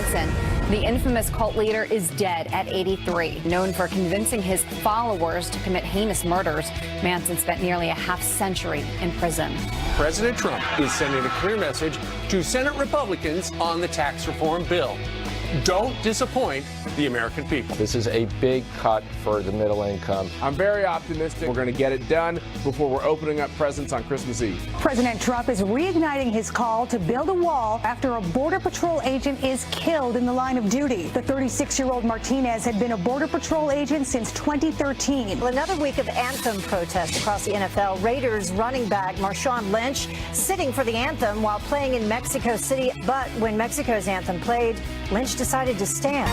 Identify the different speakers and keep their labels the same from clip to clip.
Speaker 1: Manson. The infamous cult leader is dead at 83. Known for convincing his followers to commit heinous murders, Manson spent nearly a half-century in prison.
Speaker 2: President Trump is sending a clear message to Senate Republicans on the tax reform bill. Don't disappoint the American people.
Speaker 3: This is a big cut for the middle income.
Speaker 4: I'm very optimistic we're going to get it done before we're opening up presents on Christmas Eve.
Speaker 5: President Trump is reigniting his call to build a wall after a Border Patrol agent is killed in the line of duty. The 36-year-old Martinez had been a Border Patrol agent since 2013.
Speaker 6: Well, another week of anthem protests across the NFL. Raiders running back Marshawn Lynch sitting for the anthem while playing in Mexico City. But when Mexico's anthem played, Lynch decided to stand.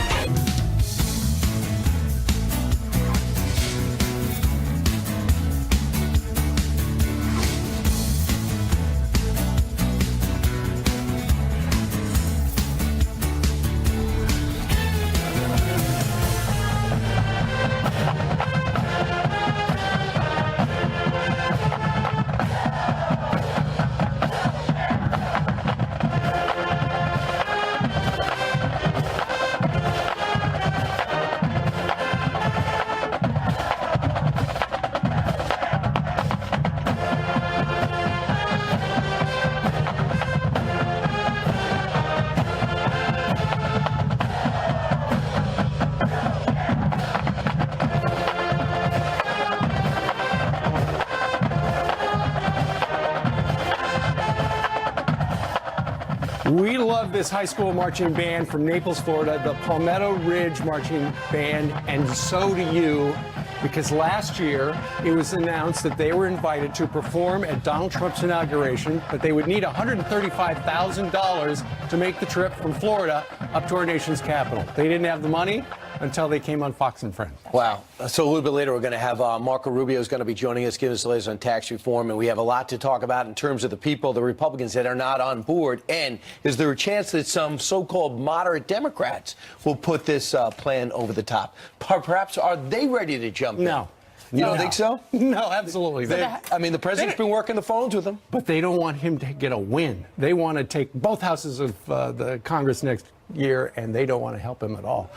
Speaker 2: We love this high school marching band from Naples, Florida, the Palmetto Ridge Marching Band, and so do you, because last year it was announced that they were invited to perform at Donald Trump's inauguration, but they would need $135,000 to make the trip from Florida up to our nation's capital. They didn't have the money until they came on Fox and Friends.
Speaker 7: Wow. So a little bit later, we're going to have Marco Rubio is going to be joining us, giving us the latest on tax reform. And we have a lot to talk about in terms of the people, the Republicans that are not on board. And is there a chance that some so-called moderate Democrats will put this plan over the top? Perhaps are they ready to jump in?
Speaker 2: No.
Speaker 7: You don't think so?
Speaker 2: No, absolutely.
Speaker 7: I mean, the president's been working the phones with them.
Speaker 2: But they don't want him to get a win. They want to take both houses of the Congress next year, and they don't want to help him at all.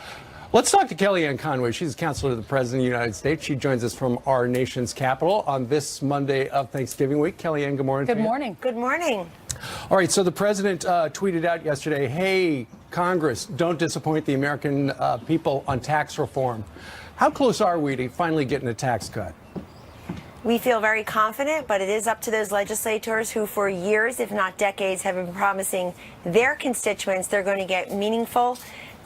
Speaker 2: Let's talk to Kellyanne Conway. She's a counselor to the President of the United States. She joins us from our nation's capital on this Monday of Thanksgiving week. Kellyanne, good morning.
Speaker 8: Good morning.
Speaker 6: Good morning.
Speaker 2: All right, so the president tweeted out yesterday, hey, Congress, don't disappoint the American people on tax reform. How close are we to finally getting a tax cut?
Speaker 8: We feel very confident, but it is up to those legislators who for years, if not decades, have been promising their constituents they're going to get meaningful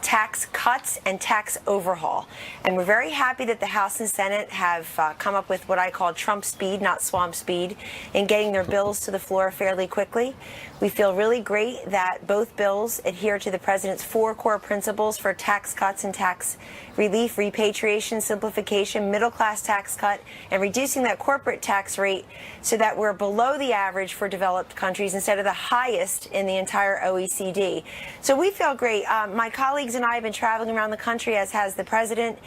Speaker 8: tax cuts and tax overhaul. And we're very happy that the House and Senate have come up with what I call Trump speed, not swamp speed, in getting their bills to the floor fairly quickly. We feel really great that both bills adhere to the president's 4 core principles for tax cuts and tax relief, repatriation, simplification, middle-class tax cut, and reducing that corporate tax rate so that we're below the average for developed countries instead of the highest in the entire OECD. So we feel great. My colleagues and I have been traveling around the country, as has the president,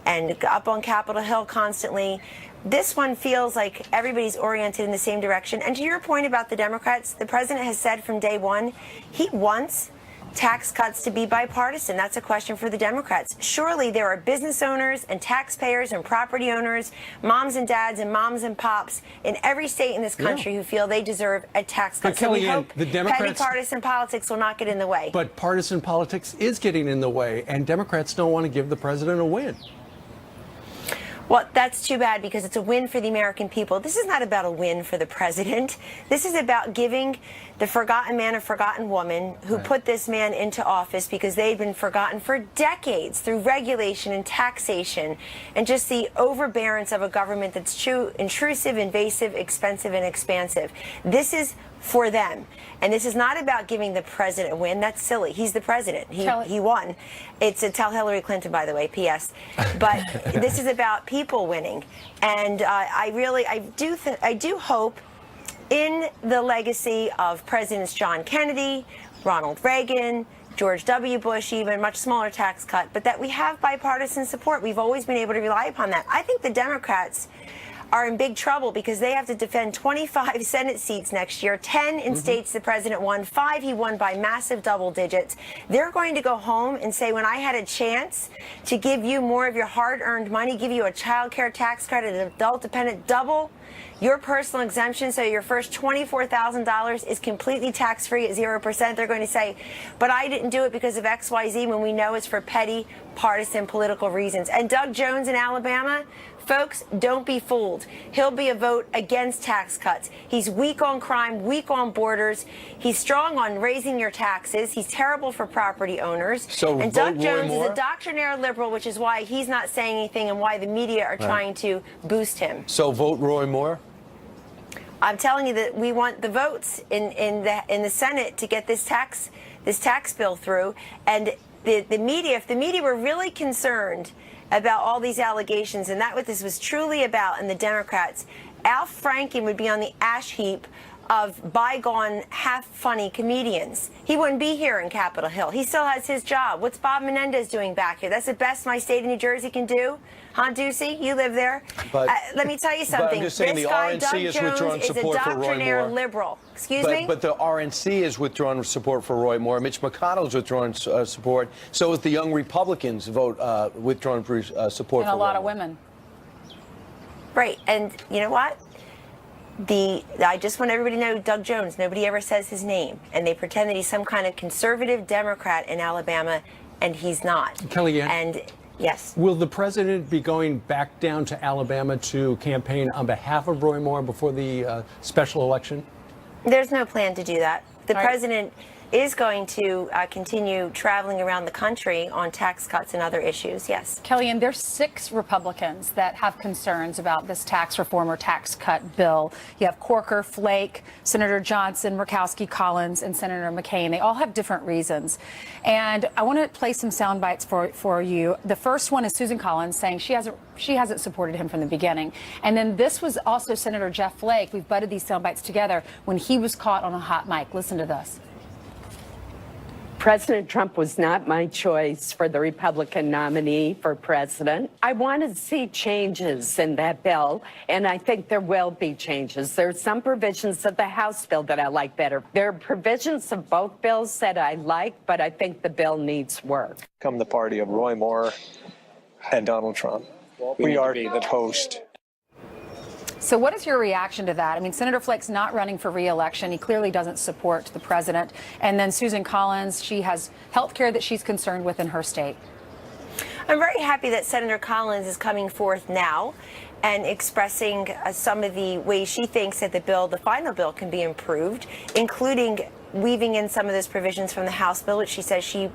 Speaker 8: and up on Capitol Hill constantly. This one feels like everybody's oriented in the same direction. And to your point about the Democrats, the president has said from day one he wants tax cuts to be bipartisan. That's a question for the Democrats. Surely there are business owners and taxpayers and property owners, moms and dads and moms and pops in every state in this country who feel they deserve a tax cut. So we hope petty partisan politics will not get in the way.
Speaker 2: But partisan politics is getting in the way, and Democrats don't want to give the president a win.
Speaker 8: Well, that's too bad, because it's a win for the American people. This is not about a win for the president. This is about giving the forgotten man or forgotten woman who put this man into office, because they'd been forgotten for decades through regulation and taxation and just the overbearance of a government that's too intrusive, invasive, expensive, and expansive. This is for them. And this is not about giving the president a win. That's silly. He's the president. He won. It's a tell Hillary Clinton, by the way, P.S. But this is about people winning. And I do hope in the legacy of Presidents John Kennedy, Ronald Reagan, George W. Bush, even much smaller tax cut, but that we have bipartisan support. We've always been able to rely upon that. I think the Democrats are in big trouble because they have to defend 25 Senate seats next year, 10 in states the president won, 5 he won by massive double digits. They're going to go home and say, when I had a chance to give you more of your hard-earned money, give you a child care tax credit, an adult dependent, double your personal exemption, so your first $24,000 is completely tax-free at 0%. They're going to say, but I didn't do it because of XYZ, when we know it's for petty, partisan, political reasons. And Doug Jones in Alabama, folks, don't be fooled. He'll be a vote against tax cuts. He's weak on crime, weak on borders. He's strong on raising your taxes. He's terrible for property owners.
Speaker 7: So
Speaker 8: and
Speaker 7: vote
Speaker 8: Doug Jones
Speaker 7: Roy Moore?
Speaker 8: is a doctrinaire liberal, which is why he's not saying anything and why the media are trying to boost him.
Speaker 7: So vote Roy Moore?
Speaker 8: I'm telling you that we want the votes in the Senate to get this tax bill through. And the media, if the media were really concerned about all these allegations and that what this was truly about, and the Democrats, Al Franken would be on the ash heap of bygone, half-funny comedians. He wouldn't be here in Capitol Hill. He still has his job. What's Bob Menendez doing back here? That's the best my state of New Jersey can do. Huh, Ducey? You live there.
Speaker 7: But,
Speaker 8: let me tell you something.
Speaker 7: But I'm just saying
Speaker 8: this
Speaker 7: the
Speaker 8: guy,
Speaker 7: RNC
Speaker 8: Doug
Speaker 7: has
Speaker 8: Jones,
Speaker 7: withdrawn
Speaker 8: is a
Speaker 7: support for Roy
Speaker 8: doctrinaire
Speaker 7: Moore.
Speaker 8: liberal. Excuse me?
Speaker 7: But the RNC has withdrawn support for Roy Moore. Mitch McConnell's withdrawn support. So is the Young Republicans withdrawn support
Speaker 9: And
Speaker 7: for
Speaker 9: a lot
Speaker 7: Roy
Speaker 9: of
Speaker 7: Moore.
Speaker 9: women.
Speaker 8: Right. And you know what? I just want everybody to know Doug Jones. Nobody ever says his name. And they pretend that he's some kind of conservative Democrat in Alabama, and he's not.
Speaker 2: Kellyanne?
Speaker 8: And yes.
Speaker 2: Will the president be going back down to Alabama to campaign on behalf of Roy Moore before the special election?
Speaker 8: There's no plan to do that. The
Speaker 9: All right.
Speaker 8: president is going to continue traveling around the country on tax cuts and other issues, yes.
Speaker 9: Kellyanne, there's 6 Republicans that have concerns about this tax reform or tax cut bill. You have Corker, Flake, Senator Johnson, Murkowski, Collins, and Senator McCain. They all have different reasons. And I want to play some sound bites for you. The first one is Susan Collins saying she hasn't supported him from the beginning. And then this was also Senator Jeff Flake. We've butted these sound bites together when he was caught on a hot mic. Listen to this.
Speaker 10: President Trump was not my choice for the Republican nominee for president. I want to see changes in that bill, and I think there will be changes. There are some provisions of the House bill that I like better. There are provisions of both bills that I like, but I think the bill needs work.
Speaker 11: Become the party of Roy Moore and Donald Trump. We are the post.
Speaker 9: So what is your reaction to that? I mean, Senator Flake's not running for re-election. He clearly doesn't support the president. And then Susan Collins, she has health care that she's concerned with in her state.
Speaker 8: I'm very happy that Senator Collins is coming forth now and expressing some of the ways she thinks that the final bill can be improved, including weaving in some of those provisions from the House bill, which she says she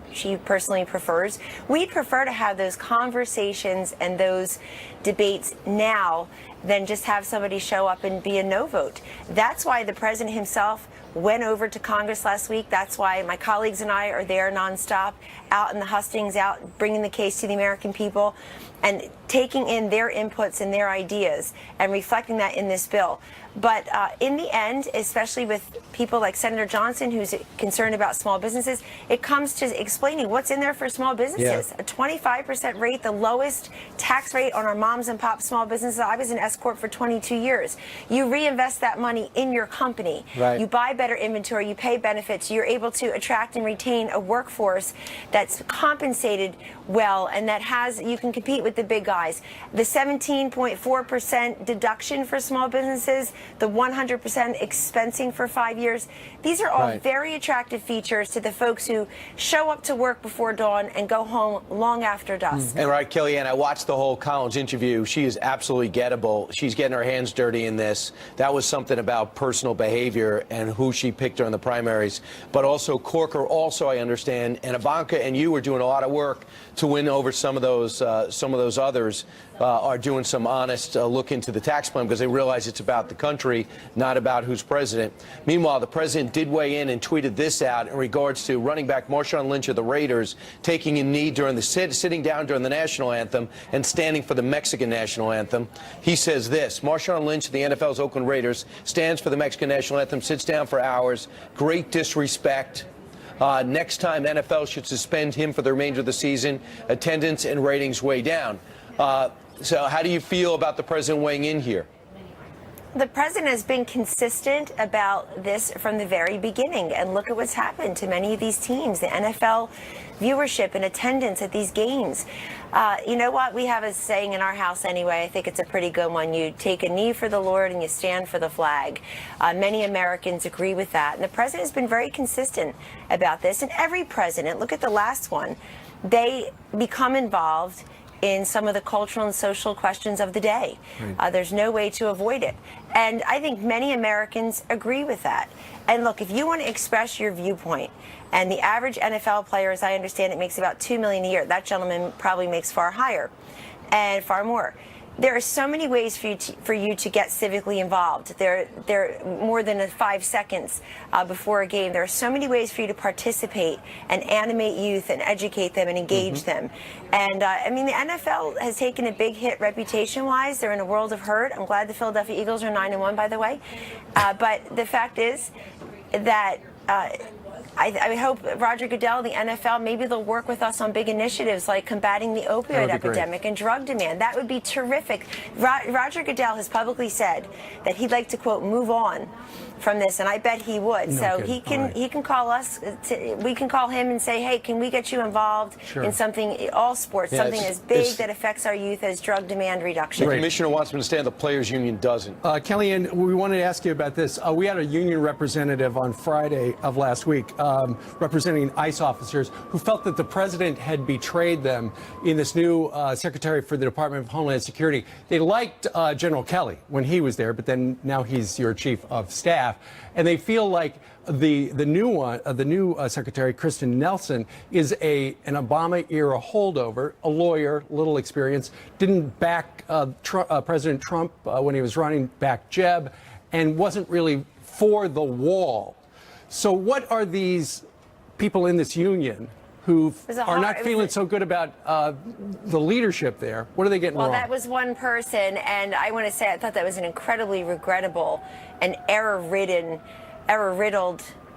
Speaker 8: personally prefers. We'd prefer to have those conversations and those debates now than just have somebody show up and be a no vote. That's why the president himself went over to Congress last week. That's why my colleagues and I are there nonstop, out in the hustings, out bringing the case to the American people and taking in their inputs and their ideas and reflecting that in this bill. But in the end, especially with people like Senator Johnson, who's concerned about small businesses, it comes to explaining what's in there for small businesses.
Speaker 7: Yeah.
Speaker 8: A 25% rate, the lowest tax rate on our moms and pop small businesses. I was an S Corp for 22 years. You reinvest that money in your company.
Speaker 7: Right.
Speaker 8: You buy better inventory, you pay benefits, you're able to attract and retain a workforce that's compensated well and that you can compete with the big guys. The 17.4% deduction for small businesses, the 100% expensing for 5 years. These are all very attractive features to the folks who show up to work before dawn and go home long after dusk.
Speaker 7: And right, Kellyanne, I watched the whole Collins interview. She is absolutely gettable. She's getting her hands dirty in this. That was something about personal behavior and who she picked her in the primaries. But also Corker, also I understand, and Ivanka and you are doing a lot of work to win over some of those others. Are doing some honest look into the tax plan because they realize it's about the country, not about who's president. Meanwhile, the president did weigh in and tweeted this out in regards to running back Marshawn Lynch of the Raiders taking a knee during the sitting down during the national anthem and standing for the Mexican national anthem. He says this: Marshawn Lynch of the NFL's Oakland Raiders stands for the Mexican national anthem, sits down for hours. Great disrespect. Next time, NFL should suspend him for the remainder of the season. Attendance and ratings way down. So how do you feel about the president weighing in here?
Speaker 8: The president has been consistent about this from the very beginning. And look at what's happened to many of these teams, the NFL viewership and attendance at these games. You know what? We have a saying in our house anyway. I think it's a pretty good one. You take a knee for the Lord and you stand for the flag. Many Americans agree with that. And the president has been very consistent about this. And every president, look at the last one, they become involved in some of the cultural and social questions of the day. Right. There's no way to avoid it. And I think many Americans agree with that. And look, if you want to express your viewpoint, and the average NFL player, as I understand it, makes about $2 million a year. That gentleman probably makes far higher and far more. There are so many ways for you to get civically involved. There more than 5 seconds before a game. There are so many ways for you to participate and animate youth and educate them and engage them. And I mean, the NFL has taken a big hit reputation-wise. They're in a world of hurt. I'm glad the Philadelphia Eagles are 9-1, by the way. But the fact is that I hope Roger Goodell, the NFL, maybe they'll work with us on big initiatives like combating the opioid epidemic and drug demand. That would be terrific. Roger Goodell has publicly said that he'd like to, quote, move on from this, and I bet he would. So he can call us. We can call him and say, hey, can we get you involved in something, all sports, something as big that affects our youth as drug demand reduction.
Speaker 7: The commissioner wants me to stand. The players union doesn't.
Speaker 2: Kellyanne, we wanted to ask you about this. We had a union representative on Friday of last week representing ICE officers who felt that the president had betrayed them in this new secretary for the Department of Homeland Security. They liked General Kelly when he was there, but then now he's your chief of staff. And they feel like the new secretary, Kristen Nelson, is an Obama-era holdover, a lawyer, little experience, didn't back President Trump when he was running, back Jeb, and wasn't really for the wall. So what are these people in this union who are not feeling so good about the leadership there? What are they getting wrong?
Speaker 8: Well, that was one person, and I want to say I thought that was an incredibly regrettable and error-riddled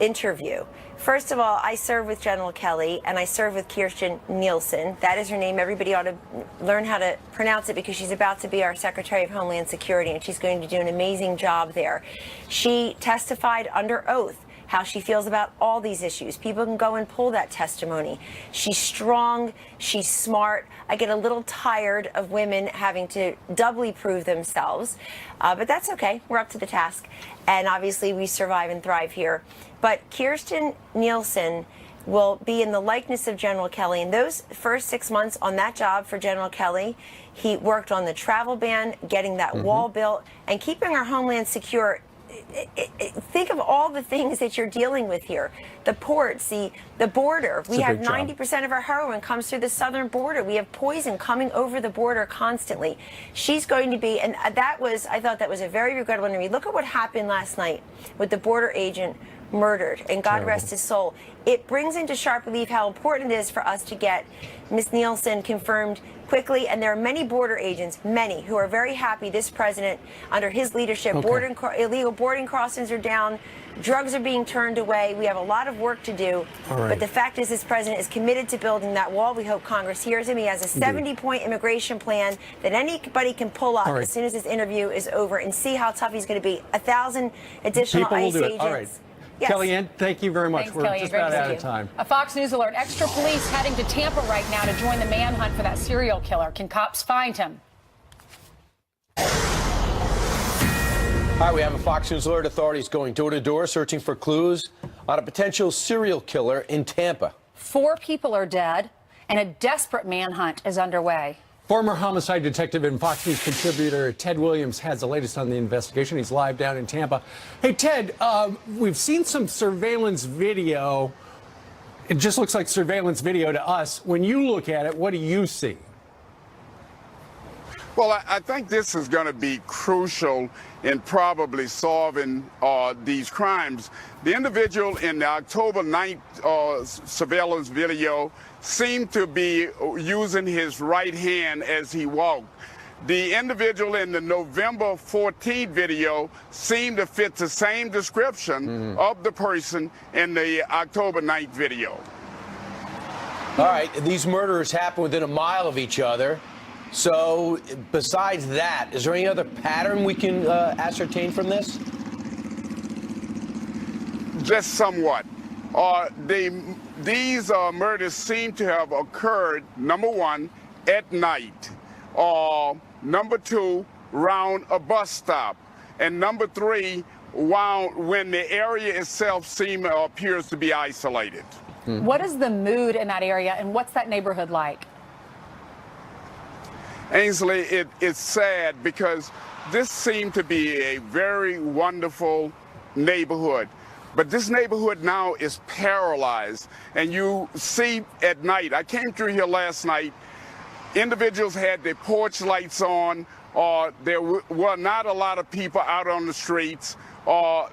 Speaker 8: interview. First of all, I serve with General Kelly, and I serve with Kirstjen Nielsen. That is her name. Everybody ought to learn how to pronounce it because she's about to be our Secretary of Homeland Security, and she's going to do an amazing job there. She testified under oath how she feels about all these issues. People can go and pull that testimony. She's strong, she's smart. I get a little tired of women having to doubly prove themselves, but that's okay. We're up to the task. And obviously we survive and thrive here. But Kirstjen Nielsen will be in the likeness of General Kelly. In those first 6 months on that job for General Kelly, he worked on the travel ban, getting that wall built, and keeping our homeland secure. Think of all the things that you're dealing with here. The ports, the border. We have 90% of our heroin comes through the southern border. We have poison coming over the border constantly. She's going to be, and I thought that was a very regrettable interview. Look at what happened last night with the border agent murdered, and God rest his soul. It brings into sharp relief how important it is for us to get Ms. Nielsen confirmed quickly, and there are many border agents, many, who are very happy this president, under his leadership, illegal boarding crossings are down, drugs are being turned away. We have a lot of work to do, but the fact is this president is committed to building that wall. We hope Congress hears him. He has a 70-point immigration plan that anybody can pull up as soon as this interview is over and see how tough he's going to be. 1,000 additional ICE agents.
Speaker 2: All right. Yes. Kellyanne, thank you very much.
Speaker 9: Thanks,
Speaker 2: We're
Speaker 9: Kellyanne.
Speaker 2: just about out of time.
Speaker 9: A Fox News alert. Extra police heading to Tampa right now to join the manhunt for that serial killer. Can cops find him?
Speaker 7: All right, we have a Fox News alert. Authorities going door to door searching for clues on a potential serial killer in Tampa.
Speaker 9: 4 people are dead, and a desperate manhunt is underway.
Speaker 2: Former homicide detective and Fox News contributor Ted Williams has the latest on the investigation. He's live down in Tampa. Hey, Ted, we've seen some surveillance video. It just looks like surveillance video to us. When you look at it, what do you see?
Speaker 12: Well, I think this is going to be crucial in probably solving these crimes. The individual in the October 9th surveillance video seemed to be using his right hand as he walked. The individual in the November 14th video seemed to fit the same description of the person in the October 9th video.
Speaker 7: All right, these murders happen within a mile of each other. So besides that, is there any other pattern we can ascertain from this?
Speaker 12: Just somewhat. These murders seem to have occurred, number one, at night, number two, around a bus stop, and number three, when the area itself appears to be isolated.
Speaker 9: What is the mood in that area, and what's that neighborhood like?
Speaker 12: Ainsley, it's sad because this seemed to be a very wonderful neighborhood. But this neighborhood now is paralyzed. And you see at night, I came through here last night, individuals had their porch lights on. There were not a lot of people out on the streets.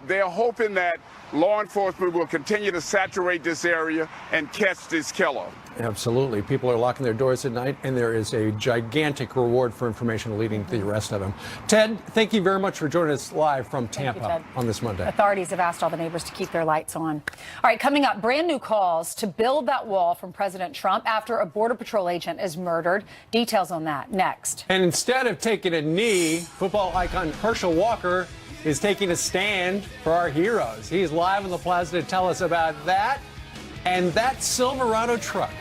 Speaker 12: They're hoping that law enforcement will continue to saturate this area and catch this killer.
Speaker 2: Absolutely. People are locking their doors at night, and there is a gigantic reward for information leading to the arrest of him. Ted, thank you very much for joining us live from Tampa on this Monday.
Speaker 9: Authorities have asked all the neighbors to keep their lights on. All right, coming up, brand new calls to build that wall from President Trump after a Border Patrol agent is murdered. Details on that next.
Speaker 2: And instead of taking a knee, football icon Herschel Walker is taking a stand for our heroes. He's live on the plaza to tell us about that and that Silverado truck.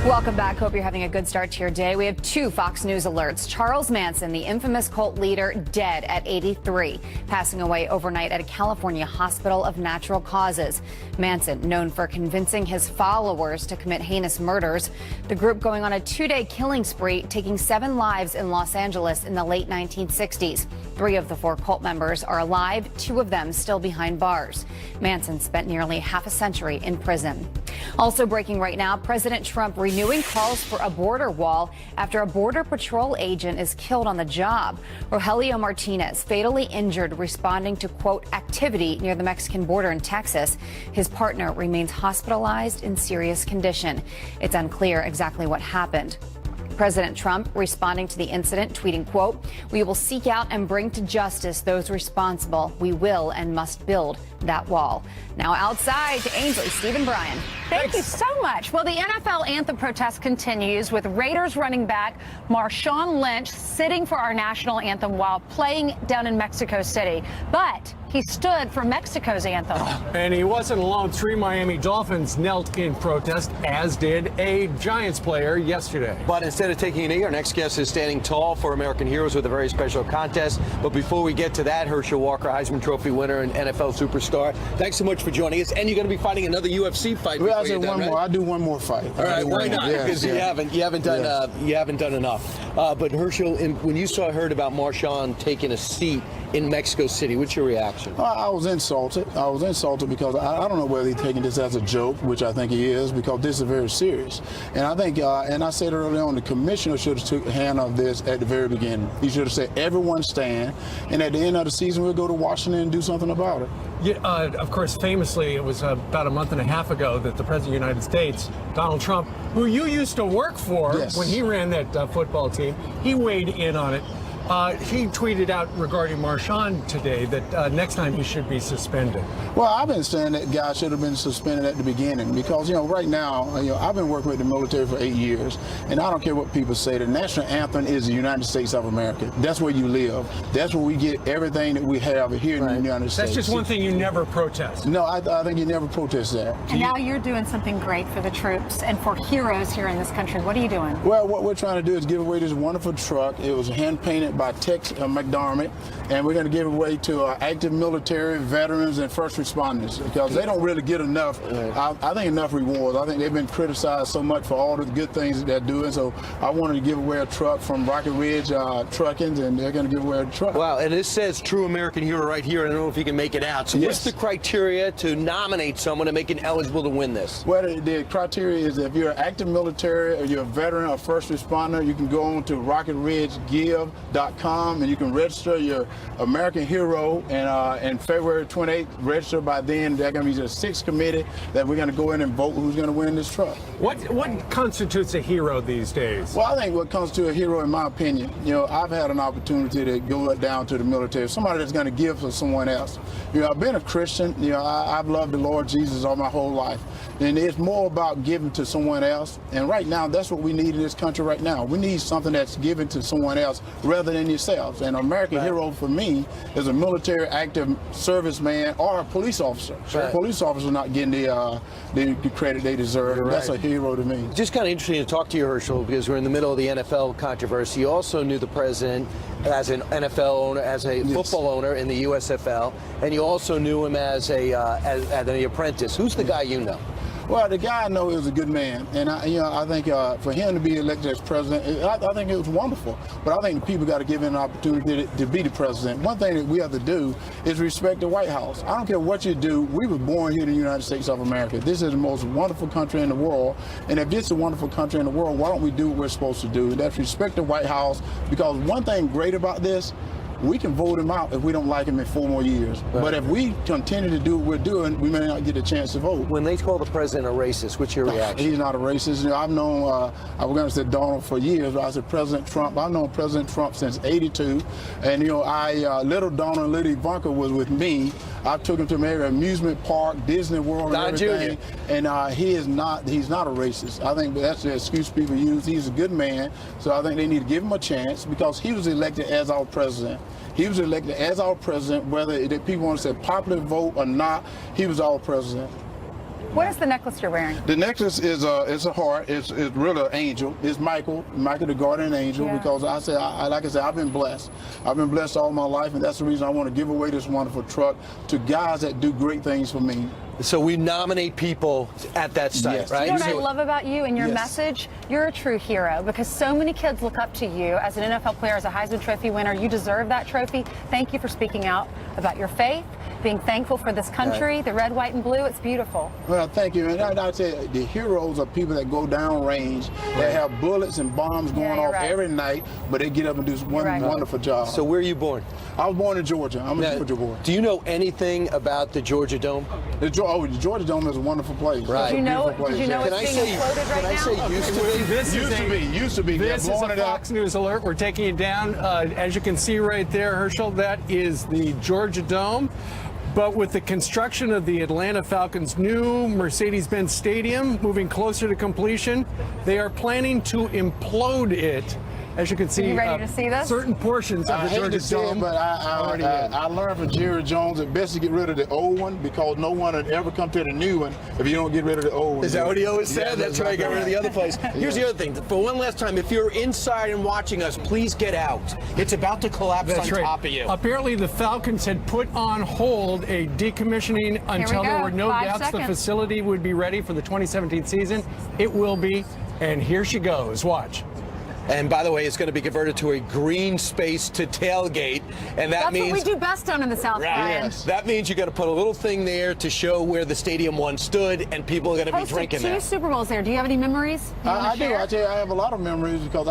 Speaker 1: Welcome back. Hope you're having a good start to your day. We have two Fox News alerts. Charles Manson, the infamous cult leader, dead at 83, passing away overnight at a California hospital of natural causes. Manson, known for convincing his followers to commit heinous murders, the group going on a 2-day killing spree, taking 7 lives in Los Angeles in the late 1960s. 3 of the 4 cult members are alive, 2 of them still behind bars. Manson spent nearly half a century in prison. Also breaking right now, President Trump renewing calls for a border wall after a Border Patrol agent is killed on the job. Rogelio Martinez, fatally injured responding to, quote, activity near the Mexican border in Texas. His partner remains hospitalized in serious condition. It's unclear exactly what happened. President Trump responding to the incident, tweeting, quote, "We will seek out and bring to justice those responsible. We will and must build that wall." Now outside to Ainsley, Steve and Brian.
Speaker 9: Thank you so much. Well, the NFL anthem protest continues with Raiders running back Marshawn Lynch sitting for our national anthem while playing down in Mexico City. But he stood for Mexico's anthem.
Speaker 2: And he wasn't alone. 3 Miami Dolphins knelt in protest, as did a Giants player yesterday.
Speaker 7: But instead of taking a knee, our next guest is standing tall for American heroes with a very special contest. But before we get to that, Herschel Walker, Heisman Trophy winner and NFL superstar, thanks so much for joining us. And you're going to be fighting another UFC fight.
Speaker 13: Well, I'll do one more. I'll do one more fight.
Speaker 7: All right, why not? Because you haven't done enough. But Herschel, when you heard about Marshawn taking a seat in Mexico City, what's your reaction?
Speaker 13: I was insulted. I was insulted because I don't know whether he's taking this as a joke, which I think he is, because this is very serious. And I think, and I said earlier on, the commissioner should have took a hand of this at the very beginning. He should have said, everyone stand, and at the end of the season, we'll go to Washington and do something about it.
Speaker 2: Yeah, of course, famously, it was about a month and a half ago that the President of the United States, Donald Trump, who you used to work for when he ran that football team, he weighed in on it. He tweeted out regarding Marshawn today that next time he should be suspended.
Speaker 13: Well, I've been saying that guy should have been suspended at the beginning because, right now, I've been working with the military for 8 years, and I don't care what people say. The national anthem is the United States of America. That's where you live. That's where we get everything that we have here in the United States.
Speaker 2: That's just one thing you never protest.
Speaker 13: No, I think you never protest that.
Speaker 9: And now you're doing something great for the troops and for heroes here in this country. What are you doing?
Speaker 13: Well, what we're trying to do is give away this wonderful truck. It was hand-painted by Tex McDermott, and we're going to give it away to active military, veterans, and first responders because they don't really get enough, I think, enough rewards. I think they've been criticized so much for all the good things that they're doing, so I wanted to give away a truck from Rocket Ridge Trucking, and they're going to give away a truck.
Speaker 7: Wow, and this says true American hero right here. I don't know if you can make it out. So what's the criteria to nominate someone and make it eligible to win this?
Speaker 13: Well, the criteria is if you're an active military or you're a veteran or first responder, you can go on to rocketridgegive.org. AmericanHero.com, and you can register your American Hero. And February 28th, register by then. There's going to be just 6 committee that we're going to go in and vote who's going to win this truck.
Speaker 2: What constitutes a hero these days?
Speaker 13: Well, I think what comes to a hero, in my opinion, I've had an opportunity to go down to the military. Somebody that's going to give for someone else. I've been a Christian. I've loved the Lord Jesus all my whole life. And it's more about giving to someone else. And right now, that's what we need in this country right now. We need something that's given to someone else rather than yourself. And American Hero, for me, is a military active serviceman or a police officer.
Speaker 7: Right.
Speaker 13: Police officers are not getting the credit they deserve. That's a hero to me.
Speaker 7: Just kind of interesting to talk to you, Herschel, because we're in the middle of the NFL controversy. You also knew the president as an NFL owner, as a football owner in the USFL, and you also knew him as an apprentice. Who's the guy you know?
Speaker 13: Well, the guy I know is a good man, and I think for him to be elected as president, I think it was wonderful. But I think the people got to give him an opportunity to be the president. One thing that we have to do is respect the White House. I don't care what you do. We were born here in the United States of America. This is the most wonderful country in the world, and if this is a wonderful country in the world, why don't we do what we're supposed to do? And that's respect the White House, because one thing great about this, we can vote him out if we don't like him in 4 more years. Right. But if we continue to do what we're doing, we may not get a chance to vote.
Speaker 7: When they call the president a racist, what's your reaction?
Speaker 13: He's not a racist. I've known, I was going to say Donald for years, but I said President Trump. I've known President Trump since '82. And, little Donald and little Ivanka was with me. I took him to every amusement park, Disney World, and everything. And he's not a racist. I think that's the excuse people use. He's a good man. So I think they need to give him a chance, because he was elected as our president. He was elected as our president, whether people want to say popular vote or not, he was our president.
Speaker 9: What is the necklace you're wearing?
Speaker 13: The necklace is it's a heart. It's really an angel. It's Michael the guardian angel, because like I said, I've been blessed. I've been blessed all my life, and that's the reason I want to give away this wonderful truck to guys that do great things for me.
Speaker 7: So we nominate people at that site, right?
Speaker 9: You know what I love about you and your message? You're a true hero, because so many kids look up to you as an NFL player, as a Heisman Trophy winner. You deserve that trophy. Thank you for speaking out about your faith, being thankful for this country, the red, white, and blue. It's beautiful.
Speaker 13: Well, thank you. And I'd say the heroes are people that go down range, that have bullets and bombs going off every night, but they get up and do one wonderful job.
Speaker 7: So where are you born?
Speaker 13: I was born in Georgia. I'm a Georgia boy.
Speaker 7: Do you know anything about the Georgia Dome?
Speaker 13: The Georgia Dome is a wonderful place.
Speaker 7: Right.
Speaker 9: Did you know it's being imploded right now?
Speaker 7: Can I say
Speaker 2: used to be? This is a Fox News alert. We're taking it down. As you can see right there, Herschel, that is the Georgia Dome. But with the construction of the Atlanta Falcons' new Mercedes-Benz Stadium moving closer to completion, they are planning to implode it. As you can see,
Speaker 9: are you ready to see this?
Speaker 2: Certain portions of the Georgia Dome.
Speaker 13: But I learned from Jerry Jones that best to get rid of the old one, because no one would ever come to the new one if you don't get rid of the old one.
Speaker 7: Is that what he always said? That's why I got rid of the other place. Here's the other thing. For one last time, if you're inside and watching us, please get out. It's about to collapse on top of you.
Speaker 2: Apparently, the Falcons had put on hold a decommissioning until there were no doubts the facility would be ready for the 2017 season. It will be, and here she goes. Watch.
Speaker 7: And by the way, it's going to be converted to a green space to tailgate, and that means
Speaker 9: that's what we do best down in the South.
Speaker 7: Yes. That means you got to put a little thing there to show where the stadium once stood, and people are going to be drinking there.
Speaker 9: 2 Super Bowls there. Do you have any memories?
Speaker 13: I do. I tell you, I have a lot of memories, because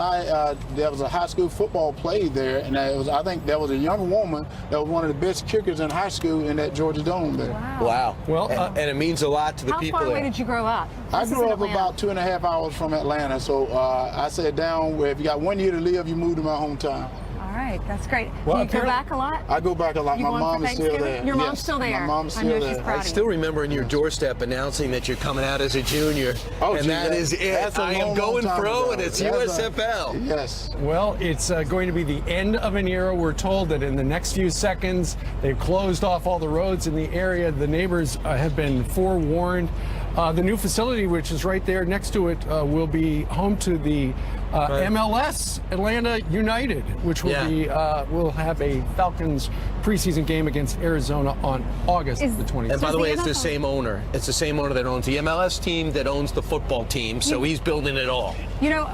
Speaker 13: there was a high school football played there, and I think there was a young woman that was one of the best kickers in high school in that Georgia Dome there.
Speaker 7: Wow. Well, and it means a lot to the people there.
Speaker 9: How far away did you grow up?
Speaker 13: I grew up about 2.5 hours from Atlanta, so I sat down where if you got 1 year to live, you move to my hometown.
Speaker 9: All right, that's great. Do you go back a lot?
Speaker 13: I go back a lot. My mom is still there.
Speaker 9: Your mom's still there.
Speaker 13: My mom's still there.
Speaker 7: I still remember in your doorstep announcing that you're coming out as a junior, and that is it. I am going pro, and it's USFL.
Speaker 13: Yes.
Speaker 2: Well, it's going to be the end of an era. We're told that in the next few seconds, they've closed off all the roads in the area. The neighbors have been forewarned. The new facility, which is right there next to it, will be home to the MLS Atlanta United, which will be will have a Falcons preseason game against Arizona on August the 20th.
Speaker 7: And by the way, it's the same owner. It's the same owner that owns the MLS team, that owns the football team. So he's building it all.
Speaker 9: You know,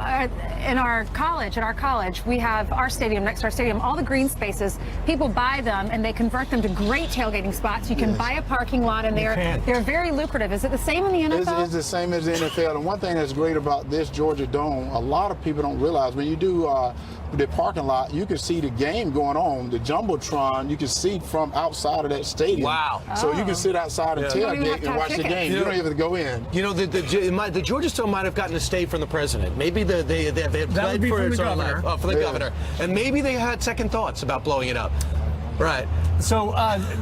Speaker 9: in our college, we have our stadium next to our stadium. All the green spaces, people buy them and they convert them to great tailgating spots. You can buy a parking lot in there. They're very lucrative. Is it the same in the NFL?
Speaker 13: It's the same as the NFL. And one thing that's great about this Georgia Dome, a lot of people don't realize when you do the parking lot, you can see the game going on. The Jumbotron, you can see from outside of that stadium.
Speaker 7: Wow.
Speaker 13: So you can sit outside and tailgate and watch the game. You don't even have to go in.
Speaker 7: You know, the Georgia Stone might have gotten a stay from the president. Maybe they had pledged for its own life. For the governor. And maybe they had second thoughts about blowing it up. Right.
Speaker 2: So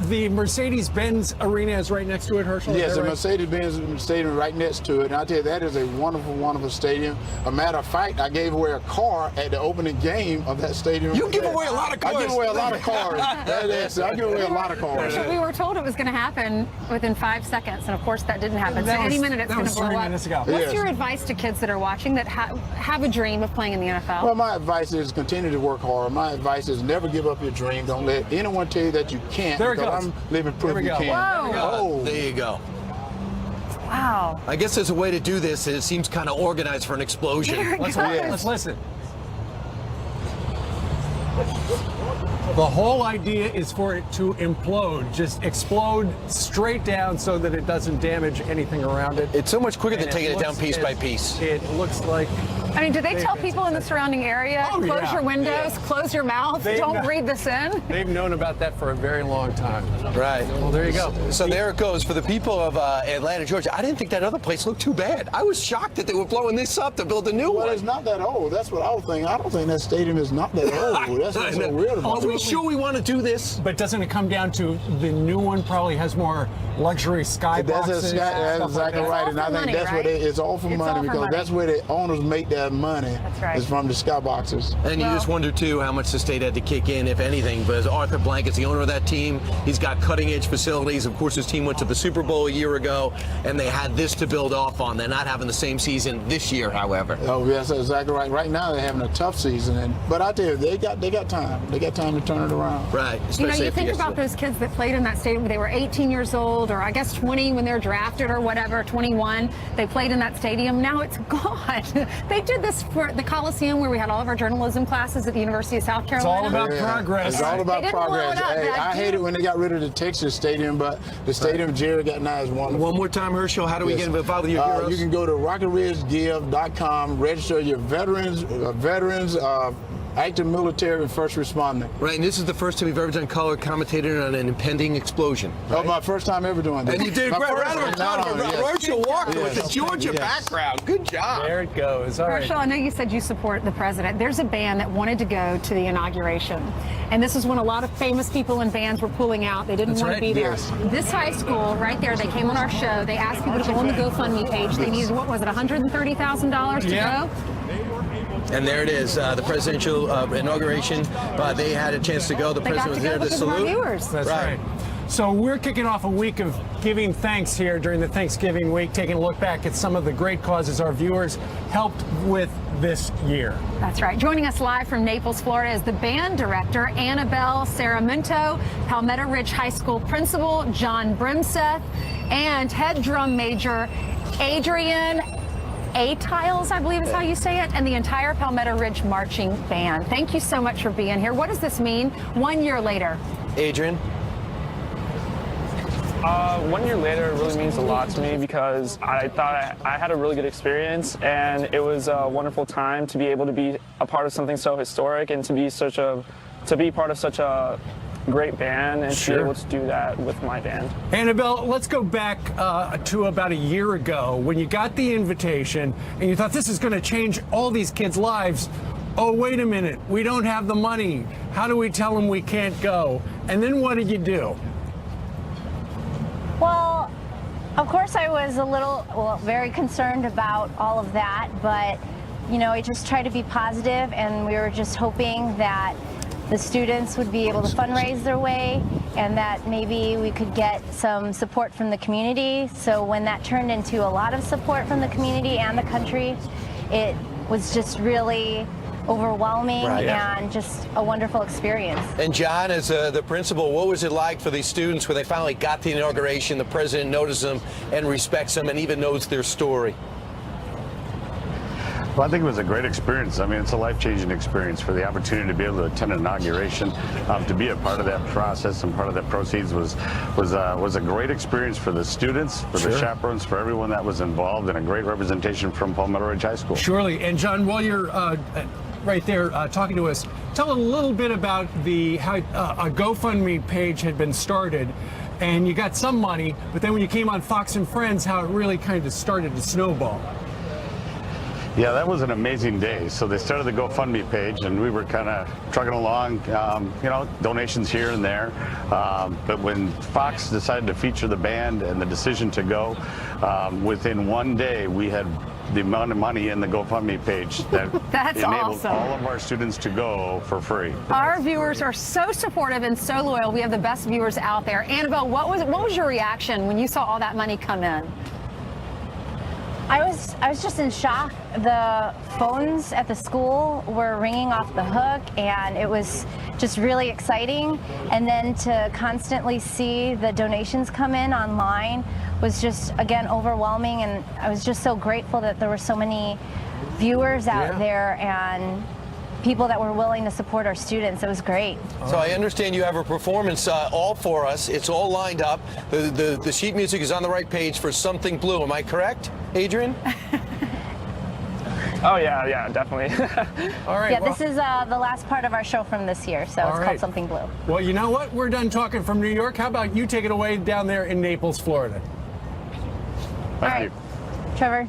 Speaker 2: the Mercedes-Benz Arena is right next to it, Herschel?
Speaker 13: Yes, the Mercedes-Benz Stadium right next to it. And I tell you, that is a wonderful, wonderful stadium. A matter of fact, I gave away a car at the opening game of that stadium.
Speaker 7: You give away a lot of cars.
Speaker 13: I give away a lot of cars. I give away a lot of cars.
Speaker 9: We were told it was going to happen within 5 seconds, and of course that didn't happen. So any minute it's going to blow up.
Speaker 2: 30 minutes ago.
Speaker 9: What's your advice to kids that are watching that have a dream of playing in the NFL?
Speaker 13: Well, my advice is continue to work hard. My advice is never give up your dream. Don't let anyone tell you that you can't.
Speaker 2: There it goes.
Speaker 13: I'm living proof you can.
Speaker 9: Whoa.
Speaker 7: There you go.
Speaker 9: Wow.
Speaker 7: I guess there's a way to do this. It seems kind of organized for an explosion.
Speaker 2: Let's listen. The whole idea is for it to implode, just explode straight down so that it doesn't damage anything around it.
Speaker 7: It's so much quicker than taking it down piece by piece.
Speaker 2: It looks like...
Speaker 9: I mean, do they tell people in the surrounding area, close your windows, close your mouth, don't breathe this in?
Speaker 2: They've known about that for a very long time.
Speaker 7: Right.
Speaker 2: Well, there you go.
Speaker 7: So there it goes. For the people of Atlanta, Georgia, I didn't think that other place looked too bad. I was shocked that they were blowing this up to build a new one.
Speaker 13: Well, it's not that old. That's what I was thinking. I don't think that stadium is not that old. That's what's so weird about it.
Speaker 7: Are we sure we want to do this?
Speaker 2: But doesn't it come down to the new one probably has more luxury skyboxes?
Speaker 13: That's exactly right. And I think that's what it's all for money, because that's where the owners make their money. That's right. Is from the skyboxes.
Speaker 7: And you just wonder too how much the state had to kick in, if anything. But Arthur Blankett's the owner of that team. He's got cutting-edge facilities. Of course, his team went to the Super Bowl a year ago, and they had this to build off on. They're not having the same season this year, however.
Speaker 13: Oh yes, that's exactly right. Right now they're having a tough season, but I tell you, they got time. They got time to turn it around.
Speaker 7: Right.
Speaker 9: You think about those kids that played in that stadium. They were 18 years old, or I guess 20 when they're drafted, or whatever. 21. They played in that stadium. Now it's gone. They did this for the Coliseum, where we had all of our journalism classes at the University of South Carolina.
Speaker 2: It's all about progress.
Speaker 13: It's all about progress. Hey, I hate it when they got rid of the Texas Stadium, but the stadium Jerry got now is wonderful.
Speaker 7: One more time, Herschel, how do we get involved with your heroes?
Speaker 13: You can go to RocketRidgeGive.com, register your veterans, active military, and first responder.
Speaker 7: Right, and this is the first time you've ever done color commentating on an impending explosion.
Speaker 13: Right? Oh, my first time ever doing that.
Speaker 7: And you did great. Round of applause for Herschel Walker with the Georgia background. Good job.
Speaker 2: There it goes. All right.
Speaker 9: Herschel, I know you said you support the president. There's a band that wanted to go to the inauguration, and this is when a lot of famous people and bands were pulling out. They didn't want to be there.
Speaker 13: Yes.
Speaker 9: This high school right there, they came on our show. They asked people to go on the GoFundMe page. They needed, what was it, $130,000 to go?
Speaker 7: And there it is, the presidential inauguration. They had a chance to go. The president was there to salute.
Speaker 2: That's right. So we're kicking off a week of giving thanks here during the Thanksgiving week, taking a look back at some of the great causes our viewers helped with this year.
Speaker 9: That's right. Joining us live from Naples, Florida is the band director, Annabelle Saraminto, Palmetto Ridge High School principal, John Brimseth, and head drum major, Adrian Tiles, I believe is how you say it, and the entire Palmetto Ridge Marching Band. Thank you so much for being here. What does this mean 1 year later?
Speaker 7: Adrian?
Speaker 14: 1 year later really means a lot to me, because I thought I had a really good experience, and it was a wonderful time to be able to be a part of something so historic, and to be part of such a great band, and to be able to do that with my band.
Speaker 2: Annabelle, let's go back to about a year ago when you got the invitation and you thought this is going to change all these kids' lives. Oh, wait a minute, we don't have the money. How do we tell them we can't go? And then what did you do?
Speaker 15: Well, of course I was very concerned about all of that, but I just tried to be positive, and we were just hoping that the students would be able to fundraise their way, and that maybe we could get some support from the community. So when that turned into a lot of support from the community and the country, it was just really overwhelming and just a wonderful experience.
Speaker 7: And John, as the principal, what was it like for these students when they finally got the inauguration, the president noticed them and respects them and even knows their story?
Speaker 16: Well, I think it was a great experience. I mean, it's a life-changing experience. For the opportunity to be able to attend an inauguration, to be a part of that process and part of that proceeds was a great experience for the students, for the chaperones, for everyone that was involved, and a great representation from Palmetto Ridge High School.
Speaker 2: Surely. And John, while you're right there talking to us. Tell a little bit about how a GoFundMe page had been started, and you got some money, but then when you came on Fox and Friends, how it really kind of started to snowball.
Speaker 16: Yeah, that was an amazing day. So they started the GoFundMe page, and we were kind of trucking along, donations here and there. But when Fox decided to feature the band and the decision to go, within one day we had the amount of money in the GoFundMe page that
Speaker 9: That's
Speaker 16: enabled
Speaker 9: awesome.
Speaker 16: all of our students to go for free.
Speaker 9: Our viewers are so supportive and so loyal. We have the best viewers out there. Annabelle, what was your reaction when you saw all that money come in?
Speaker 15: I was just in shock. The phones at the school were ringing off the hook, and it was just really exciting. And then to constantly see the donations come in online was just, again, overwhelming. And I was just so grateful that there were so many viewers out there and people that were willing to support our students. It was great.
Speaker 7: So I understand you have a performance all for us. It's all lined up. The sheet music is on the right page for Something Blue. Am I correct, Adrian?
Speaker 14: Oh, yeah, definitely.
Speaker 2: All right.
Speaker 15: Yeah, this is the last part of our show from this year, so it's called Something Blue.
Speaker 2: Well, you know what? We're done talking from New York. How about you take it away down there in Naples, Florida?
Speaker 15: All right, Trevor.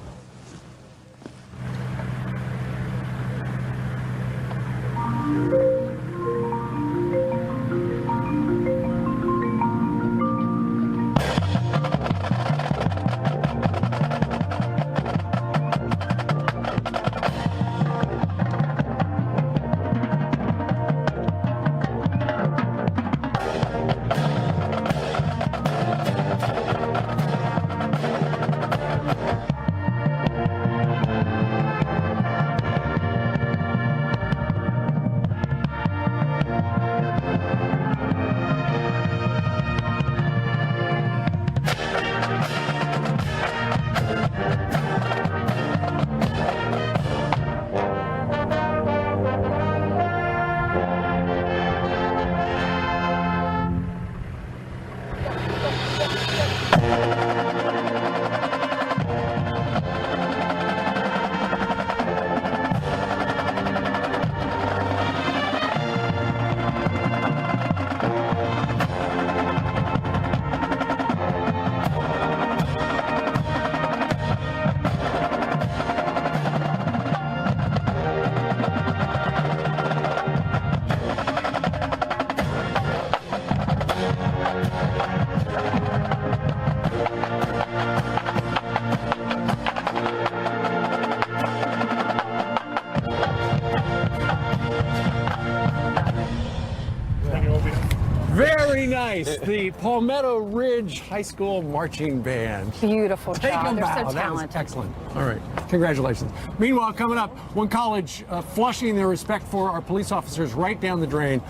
Speaker 2: Very nice. The Palmetto Ridge High School Marching Band.
Speaker 9: Beautiful
Speaker 2: Take
Speaker 9: job.
Speaker 2: them
Speaker 9: They're
Speaker 2: bow.
Speaker 9: so
Speaker 2: That was
Speaker 9: talented.
Speaker 2: excellent. All right. Congratulations. Meanwhile, coming up, one college flushing their respect for our police officers right down the drain.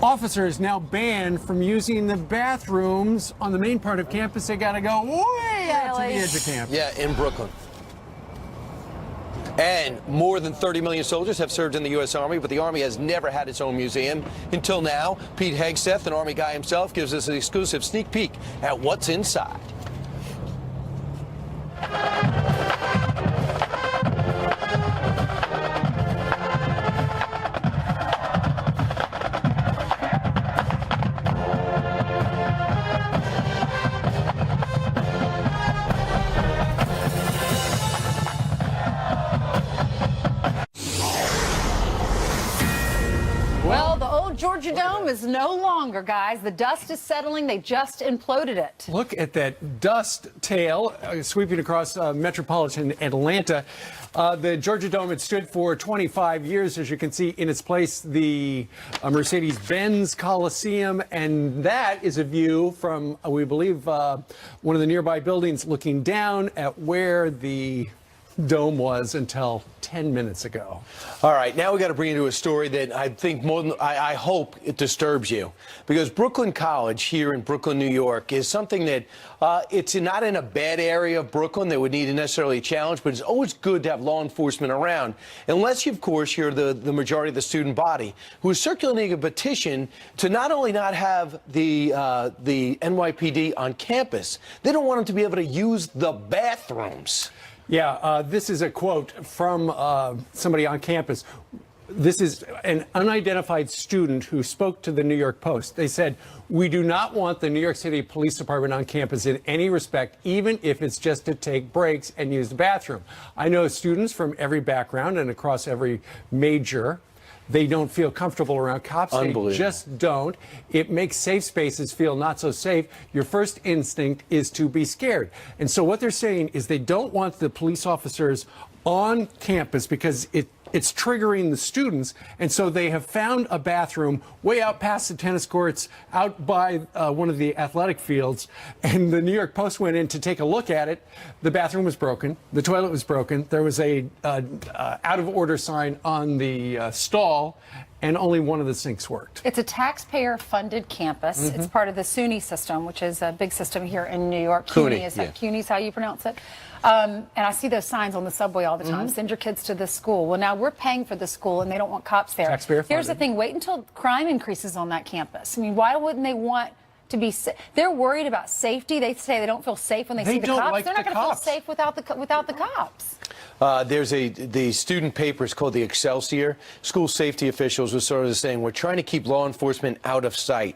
Speaker 2: Officers now banned from using the bathrooms on the main part of campus. They got to go way out to the edge of campus.
Speaker 7: Yeah, in Brooklyn. And more than 30 million soldiers have served in the U.S. Army, but the Army has never had its own museum until now. Pete Hegseth, an Army guy himself, gives us an exclusive sneak peek at what's inside.
Speaker 9: Well, the old Georgia Dome is no longer, guys. The dust is settling. They just imploded it.
Speaker 2: Look at that dust tail sweeping across metropolitan Atlanta. The Georgia Dome had stood for 25 years. As you can see in its place, the Mercedes-Benz Coliseum. And that is a view from, we believe, one of the nearby buildings looking down at where the dome was until 10 minutes ago.
Speaker 7: All right, now we got to bring you to a story that I think more than I hope it disturbs you, because Brooklyn College here in Brooklyn, New York, is something that it's not in a bad area of Brooklyn that would need to necessarily challenge, but it's always good to have law enforcement around, unless you, of course, you're the majority of the student body, who is circulating a petition to not only not have the NYPD on campus, they don't want them to be able to use the bathrooms.
Speaker 2: Yeah, this is a quote from somebody on campus. This is an unidentified student who spoke to the New York Post. They said, "We do not want the New York City Police Department on campus in any respect, even if it's just to take breaks and use the bathroom. I know students from every background and across every major. They don't feel comfortable around cops. They just don't. It makes safe spaces feel not so safe. Your first instinct is to be scared." And so what they're saying is they don't want the police officers on campus because it's triggering the students. And so they have found a bathroom way out past the tennis courts, out by one of the athletic fields. And the New York Post went in to take a look at it. The bathroom was broken. The toilet was broken. There was a out of order sign on the stall, and only one of the sinks worked.
Speaker 9: It's a taxpayer-funded campus. It's part of the SUNY system, which is a big system here in New York. CUNY, is that CUNY is how you pronounce it? And I see those signs on the subway all the time. Send your kids to this school. Well, now we're paying for the school, and they don't want cops there. Here's the thing. Wait until crime increases on that campus. I mean, why wouldn't they want to be safe? They're worried about safety. They say they don't feel safe when they see the cops. They're not going to feel safe without the cops.
Speaker 7: There's the student paper is called the Excelsior. School safety officials were sort of saying, we're trying to keep law enforcement out of sight.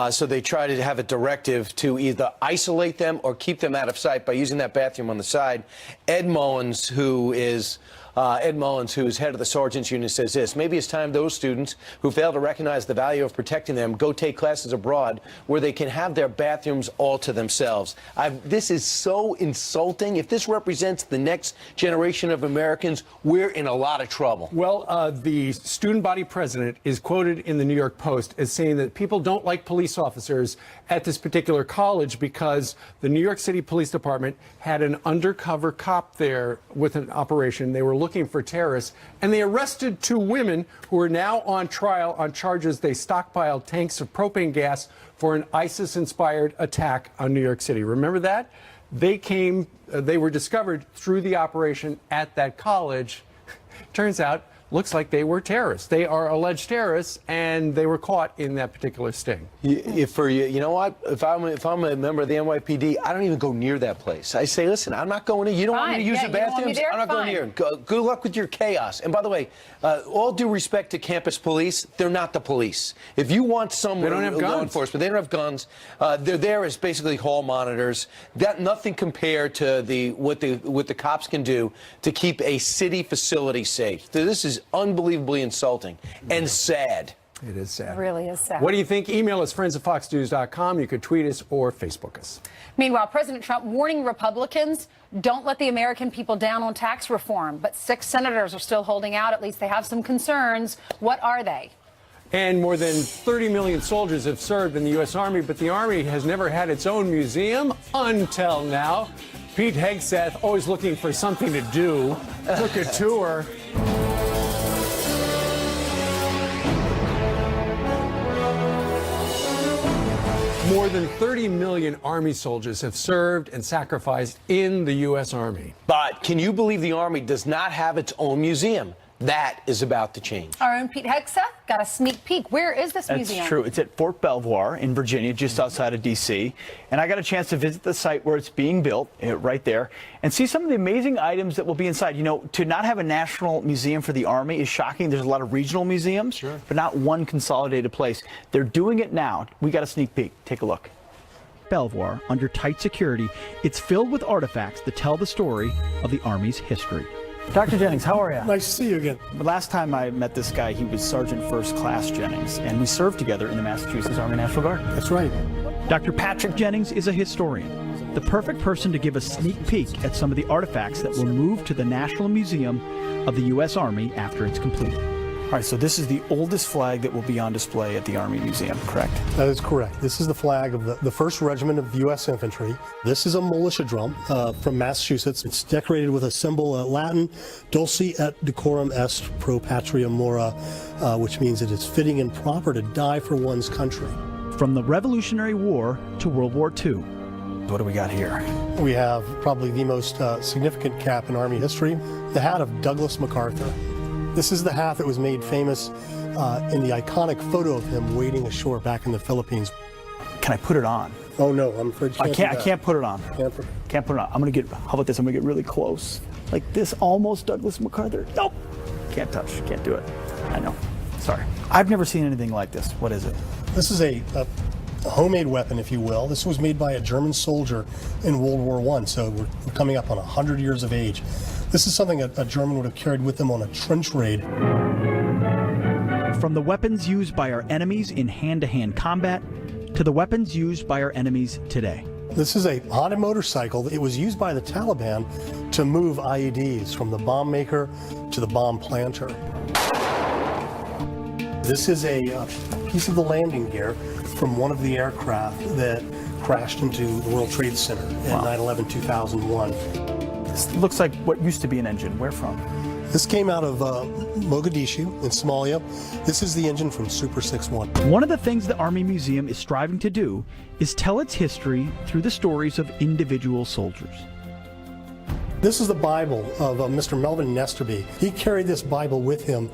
Speaker 7: So they try to have a directive to either isolate them or keep them out of sight by using that bathroom on the side. Ed Mullins, who is head of the Sergeants Unit, says this: maybe it's time those students who fail to recognize the value of protecting them go take classes abroad where they can have their bathrooms all to themselves. This is so insulting. If this represents the next generation of Americans, we're in a lot of trouble.
Speaker 2: Well, the student body president is quoted in the New York Post as saying that people don't like police officers at this particular college because the New York City Police Department had an undercover cop there with an operation. They were looking for terrorists, and they arrested 2 women who are now on trial on charges they stockpiled tanks of propane gas for an ISIS-inspired attack on New York City. Remember that? They were discovered through the operation at that college. Turns out, looks like they were terrorists. They are alleged terrorists, and they were caught in that particular sting.
Speaker 7: You know what? If I'm a member of the NYPD, I don't even go near that place. I say, listen, I'm not going in. You don't want me to use the bathrooms? I'm not going near. Good luck with your chaos. And by the way, all due respect to campus police, they're not the police. If you want some law enforcement, they don't have guns. They're there as basically hall monitors. Got nothing compared to what the cops can do to keep a city facility safe. So this is unbelievably insulting and sad.
Speaker 2: It is sad.
Speaker 9: It really is sad.
Speaker 2: What do you think? Email us, friends@foxnews.com. You could tweet us or Facebook us.
Speaker 9: Meanwhile, President Trump warning Republicans, don't let the American people down on tax reform. But 6 senators are still holding out. At least they have some concerns. What are they?
Speaker 2: And more than 30 million soldiers have served in the U.S. Army, but the Army has never had its own museum until now. Pete Hegseth, always looking for something to do, took a tour. More than 30 million Army soldiers have served and sacrificed in the U.S. Army.
Speaker 7: But can you believe the Army does not have its own museum? That is about to change.
Speaker 9: Our own Pete Hegseth got a sneak peek. Where is this museum?
Speaker 17: That's true. It's at Fort Belvoir in Virginia, just outside of D.C. And I got a chance to visit the site where it's being built, right there, and see some of the amazing items that will be inside. You know, to not have a national museum for the Army is shocking. There's a lot of regional museums, but not one consolidated place. They're doing it now. We got a sneak peek. Take a look.
Speaker 18: Belvoir, under tight security, it's filled with artifacts that tell the story of the Army's history.
Speaker 17: Dr. Jennings, how are you?
Speaker 19: Nice to see you again.
Speaker 17: Last time I met this guy, he was Sergeant First Class Jennings, and we served together in the Massachusetts Army National Guard.
Speaker 19: That's right.
Speaker 18: Dr. Patrick Jennings is a historian, the perfect person to give a sneak peek at some of the artifacts that will move to the National Museum of the U.S. Army after it's completed.
Speaker 17: All right, so this is the oldest flag that will be on display at the Army Museum, correct?
Speaker 19: That is correct. This is the flag of the 1st Regiment of U.S. Infantry. This is a militia drum from Massachusetts. It's decorated with a symbol, Latin, dulci et decorum est pro patria mora, which means it is fitting and proper to die for one's country.
Speaker 18: From the Revolutionary War to World War II.
Speaker 17: What do we got here?
Speaker 19: We have probably the most significant cap in Army history, the hat of Douglas MacArthur. This is the hat that was made famous in the iconic photo of him wading ashore back in the Philippines.
Speaker 17: Can I put it on?
Speaker 19: Oh no, I'm afraid you can't.
Speaker 17: I can't put it on. Can't put it on. I'm gonna get. How about this? I'm gonna get really close, like this, almost Douglas MacArthur. Nope. Can't touch, can't do it. I know. Sorry. I've never seen anything like this. What is it?
Speaker 19: This is a homemade weapon, if you will. This was made by a German soldier in World War I, so we're coming up on 100 years of age. This is something a German would have carried with them on a trench raid.
Speaker 18: From the weapons used by our enemies in hand-to-hand combat to the weapons used by our enemies today.
Speaker 19: This is a haunted motorcycle. It was used by the Taliban to move IEDs from the bomb maker to the bomb planter. This is a piece of the landing gear from one of the aircraft that crashed into the World Trade Center at 9/11/2001.
Speaker 17: This looks like what used to be an engine. Where from?
Speaker 19: This came out of Mogadishu in Somalia. This is the engine from Super 6-1.
Speaker 18: One of the things the Army Museum is striving to do is tell its history through the stories of individual soldiers.
Speaker 19: This is the Bible of Mr. Melvin Nesterby. He carried this Bible with him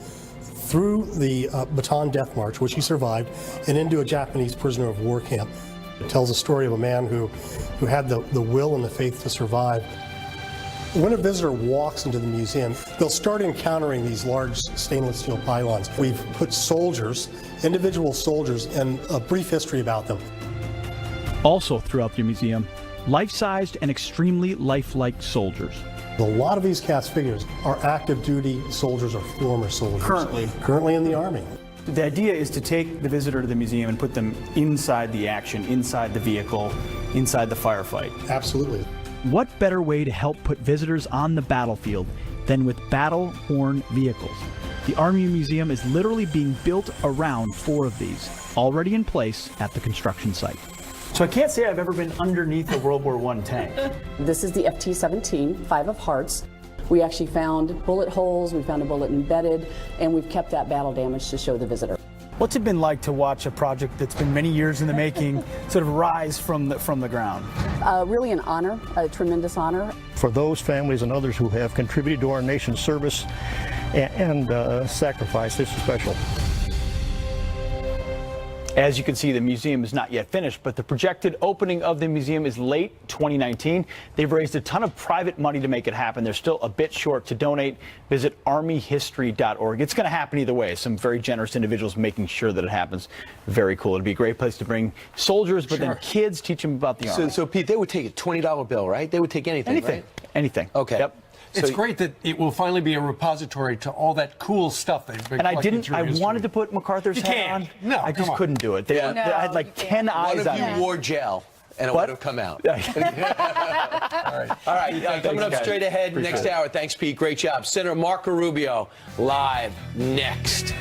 Speaker 19: through the Bataan Death March, which he survived, and into a Japanese prisoner of war camp. It tells a story of a man who had the will and the faith to survive. When a visitor walks into the museum, they'll start encountering these large stainless steel pylons. We've put soldiers, individual soldiers, and a brief history about them.
Speaker 18: Also throughout the museum, life-sized and extremely lifelike soldiers.
Speaker 19: A lot of these cast figures are active duty soldiers or former soldiers. Currently in the Army.
Speaker 17: The idea is to take the visitor to the museum and put them inside the action, inside the vehicle, inside the firefight.
Speaker 19: Absolutely.
Speaker 18: What better way to help put visitors on the battlefield than with battle-worn vehicles? The Army Museum is literally being built around 4 of these, already in place at the construction site.
Speaker 17: So I can't say I've ever been underneath a World War I tank.
Speaker 20: This is the FT-17, 5 of Hearts. We actually found bullet holes, we found a bullet embedded, and we've kept that battle damage to show the visitor.
Speaker 17: What's it been like to watch a project that's been many years in the making sort of rise from the ground?
Speaker 20: Really an honor, a tremendous honor.
Speaker 21: For those families and others who have contributed to our nation's service and sacrifice, this is special.
Speaker 17: As you can see, the museum is not yet finished, but the projected opening of the museum is late 2019. They've raised a ton of private money to make it happen. They're still a bit short. To donate, visit armyhistory.org. It's going to happen either way. Some very generous individuals making sure that it happens. Very cool. It'd be a great place to bring soldiers, but then kids, teach them about the Army.
Speaker 7: So, Pete, they would take a $20 bill, right? They would take anything, right?
Speaker 17: Anything.
Speaker 7: Okay.
Speaker 17: Yep.
Speaker 2: It's great that it will finally be a repository to all that cool stuff they've been collecting through history.
Speaker 17: wanted to put MacArthur's hat on.
Speaker 2: No,
Speaker 17: I just couldn't do it. They had like 10 eyes on me.
Speaker 7: One of you wore gel, and it would have come out.
Speaker 2: All right.
Speaker 7: Coming up straight ahead next hour. Thanks, Pete. Great job. Senator Marco Rubio live next.